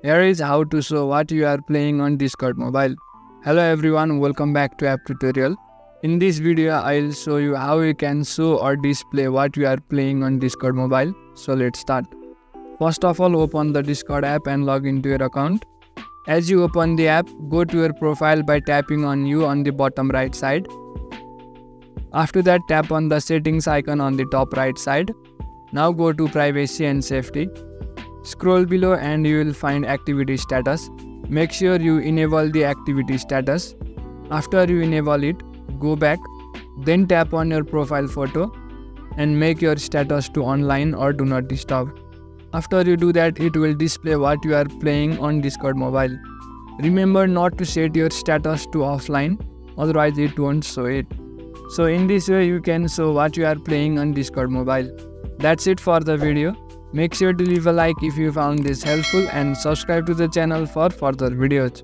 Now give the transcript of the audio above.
Here is how to show what you are playing on Discord mobile. Hello everyone, welcome back to app tutorial. In this video, I'll show you how you can show or display what you are playing on Discord mobile. So let's start. First of all, open the Discord app and log into your account. As you open the app, go to your profile by tapping on you on the bottom right side. After that, tap on the settings icon on the top right side. Now go to privacy and safety. Scroll below and you will find activity status. Make sure you enable the activity status. After you enable it, go back, then tap on your profile photo and make your status to online or do not disturb. After you do that, it will display what you are playing on Discord mobile. Remember not to set your status to offline, otherwise it won't show it. So in this way you can show what you are playing on Discord mobile. That's it for the video. Make sure to leave a like if you found this helpful and subscribe to the channel for further videos.